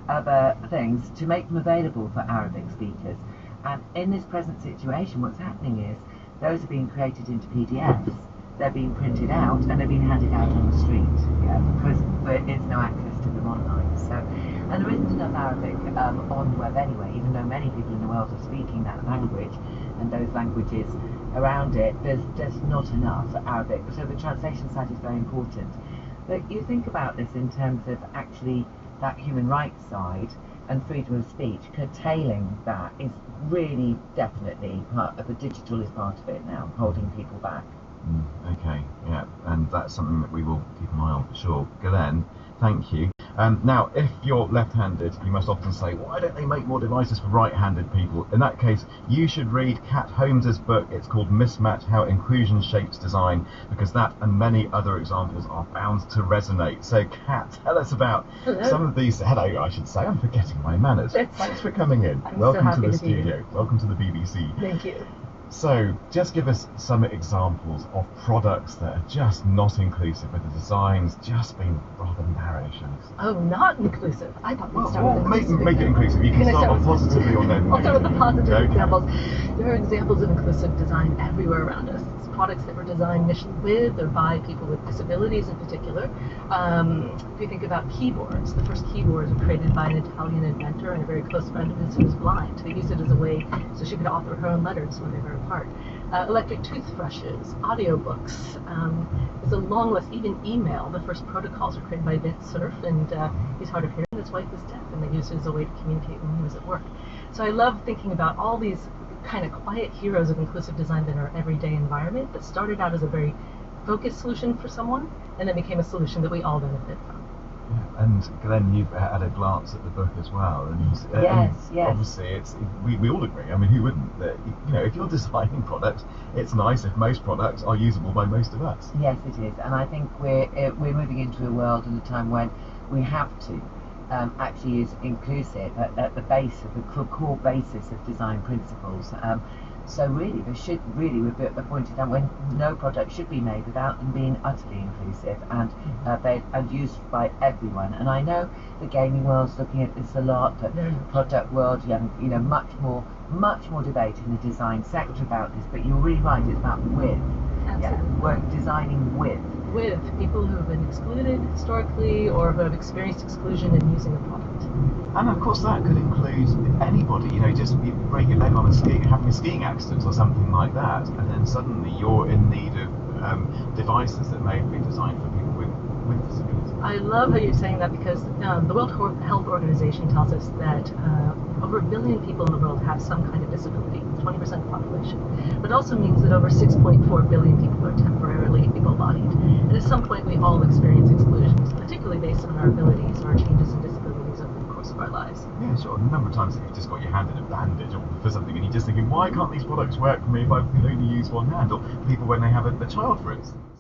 other things to make them available for Arabic speakers. And in this present situation, what's happening is those are being created into PDFs, they're being printed out, and they're being handed out on the street, because there is no access to them online. So, and there isn't enough Arabic on the web anyway, even though many people in the world are speaking that language and those languages around it, there's just not enough Arabic. So the translation side is very important. But you think about this in terms of actually that human rights side and freedom of speech, curtailing that is really definitely part of the digital is part of it now, holding people back. Okay, yeah, and that's something that we will keep an eye on for sure. Glenn, thank you. Now, if you're left-handed, you must often say, why don't they make more devices for right-handed people? In that case, you should read Kat Holmes's book. It's called Mismatch: How Inclusion Shapes Design, because that and many other examples are bound to resonate. So, Kat, tell us about some of these. Hello, I should say. I'm forgetting my manners. Thanks for coming in. Welcome to the studio. Welcome to the BBC. Thank you. So, just give us some examples of products that are just not inclusive, with the designs just being rather narrow, shall we say? Oh, not inclusive. I thought we'd start with inclusive. Make it inclusive. You can start with positively or negatively. I'll start with the positive examples. There are examples of inclusive design everywhere around us. It's products that were designed initially with or by people with disabilities in particular. If you think about keyboards, the first keyboards were created by an Italian inventor and a very close friend of his who was blind. They used it as a way so she could author her own letters when they were apart. Electric toothbrushes, audiobooks, there's a long list, even email. The first protocols were created by Vint Cerf, and he's hard of hearing, his wife was deaf, and they used it as a way to communicate when he was at work. So I love thinking about all these kind of quiet heroes of inclusive design in our everyday environment that started out as a very focused solution for someone, and then became a solution that we all benefit from. And Glenn, you've had a glance at the book as well, and yes. Obviously, we all agree. I mean, who wouldn't? That if you're designing products, it's nice if most products are usable by most of us. Yes, it is, and I think we're moving into a world and a time when we have to actually use inclusive at the base of the core basis of design principles. So really, there should really be pointed out when no product should be made without them being utterly inclusive and used by everyone. And I know the gaming world's looking at this a lot. The product world, much more debate in the design sector about this. But you're really right; it's about with. Absolutely. Yeah, we're designing with people who have been excluded historically or who have experienced exclusion in using a product. And of course that could include anybody, just you break your leg on having a skiing accident or something like that, and then suddenly you're in need of devices that may be designed for people with disabilities. I love how you're saying that, because the World Health Organization tells us that over 1 billion people in the world have some kind of disability, 20% of the population. But it also means that over 6.4 billion people are temporarily able-bodied. And at some point we all experience exclusions, particularly based on our abilities or changes in disabilities over the course of our lives. Yeah, sure. A number of times you've just got your hand in a bandage or for something, and you're just thinking, why can't these products work for me if I can only use one hand? Or people when they have a child, for instance.